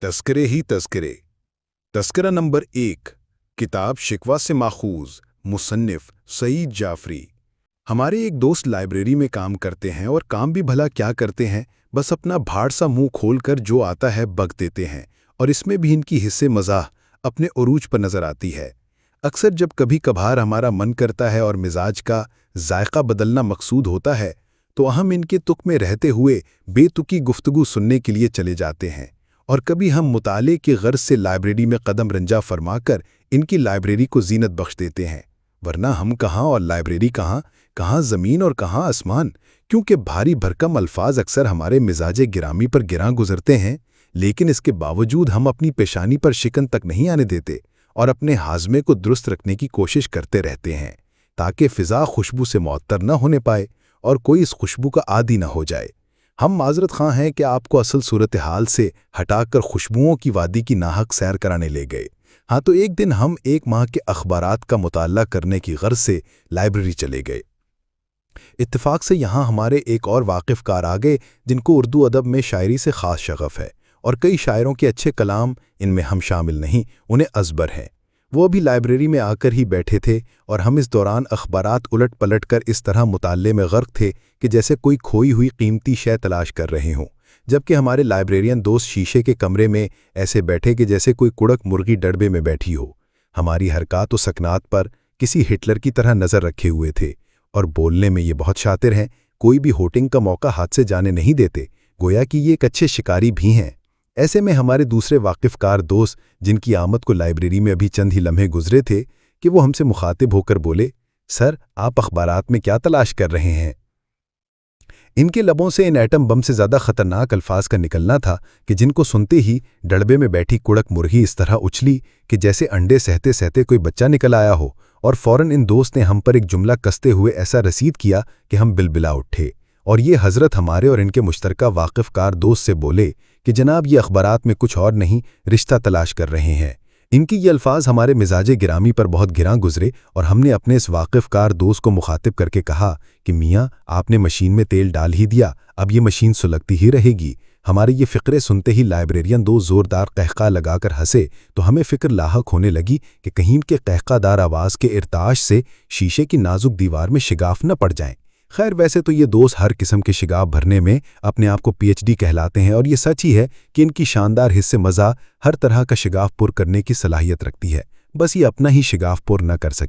तस्करे ही तस्करे। तस्करा नंबर 1। किताब शिकवा से माखूज, मुसन्निफ सईद जाफरी। हमारे एक दोस्त लाइब्रेरी में काम करते हैं और काम भी भला क्या करते हैं, बस अपना भाड़ सा मुंह खोलकर जो आता है बक देते हैं। और इसमें भी इनकी हिस्से मज़ाह अपने उरूज पर नज़र आती है। अक्सर जब कभी कभार हमारा मन करता है और मिजाज का जायका बदलना मकसूद होता है, तो हम इनके तुक में रहते हुए बेतुकी गुफ्तगू सुनने के लिए चले जाते हैं। और कभी हम मुताले के गर्ज से लाइब्रेरी में कदम रंजा फरमाकर इनकी लाइब्रेरी को जीनत बख्श देते हैं। वरना हम कहाँ और लाइब्रेरी कहाँ, कहाँ ज़मीन और कहाँ आसमान। क्योंकि भारी भरकम अल्फाज अक्सर हमारे मिजाज गिरामी पर गिरां गुजरते हैं, लेकिन इसके बावजूद हम अपनी पेशानी पर शिकन तक नहीं आने देते और अपने हाजमे को दुरुस्त रखने की कोशिश करते रहते हैं, ताकि फ़िज़ा खुशबू से मुअत्तर न होने पाए और कोई इस खुशबू का आदी न हो जाए। हम माजरत खां हैं कि आपको असल सूरत हाल से हटाकर खुशबुओं की वादी की नाहक सैर कराने ले गए। हाँ, तो एक दिन हम एक माह के अखबारात का मुताला करने की गर्ज से लाइब्रेरी चले गए। इत्तेफाक से यहाँ हमारे एक और वाकिफ़कार आ गए, जिनको उर्दू अदब में शायरी से ख़ास शगफ़ है और कई शायरों के अच्छे कलाम इनमें हम शामिल नहीं, उन्हें अज़बर हैं। वो अभी लाइब्रेरी में आकर ही बैठे थे और हम इस दौरान अखबारात उलट पलट कर इस तरह मुताले में गर्क थे कि जैसे कोई खोई हुई कीमती शय तलाश कर रहे हों, जबकि हमारे लाइब्रेरियन दोस्त शीशे के कमरे में ऐसे बैठे कि जैसे कोई कुड़क मुर्गी डड़बे में बैठी हो। हमारी हरकत व सकनात पर किसी हिटलर की तरह नज़र रखे हुए थे और बोलने में ये बहुत शातिर हैं, कोई भी होटिंग का मौका हाथ से जाने नहीं देते, गोया कि ये एक अच्छे शिकारी भी हैं। ऐसे में हमारे दूसरे वाकिफ़कार दोस्त, जिनकी आमद को लाइब्रेरी में अभी चंद ही लम्हे गुजरे थे, कि वो हमसे मुखातिब होकर बोले, सर आप अखबारात में क्या तलाश कर रहे हैं? इनके लबों से इन एटम बम से ज़्यादा ख़तरनाक अल्फाज का निकलना था कि जिनको सुनते ही डड़बे में बैठी कुड़क मुर्गी इस तरह उछली कि जैसे अंडे सहते सहते कोई बच्चा निकल आया हो, और फ़ौरन इन दोस्त ने हम पर एक जुमला कसते हुए ऐसा रसीद किया कि हम बिलबिला उठे। और ये हज़रत हमारे और इनके मुश्तरका वाकिफ़कार दोस्त से बोले कि जनाब ये अखबारात में कुछ और नहीं, रिश्ता तलाश कर रहे हैं। इनकी ये अल्फाज हमारे मिजाज गिरामी पर बहुत गिरां गुजरे और हमने अपने इस वाकिफ़कार दोस्त को मुखातिब करके कहा कि मियाँ आपने मशीन में तेल डाल ही दिया, अब ये मशीन सुलगती ही रहेगी। हमारे ये फ़िक्रे सुनते ही लाइब्रेरियन दो ज़ोरदार कहका लगाकर हंसे, तो हमें फ़िक्र लाहक होने लगी कि कहीं के कहकादार आवाज़ के इर्ताश से शीशे की नाजुक दीवार में शिगाफ न पड़ जाएं। खैर, वैसे तो ये दोस्त हर किस्म के शिगाफ भरने में अपने आप को पीएचडी कहलाते हैं, और ये सच ही है कि इनकी शानदार हिस्से मज़ा हर तरह का शिगाफ पुर करने की सलाहियत रखती है, बस ये अपना ही शिगाफ पुर न कर सकी।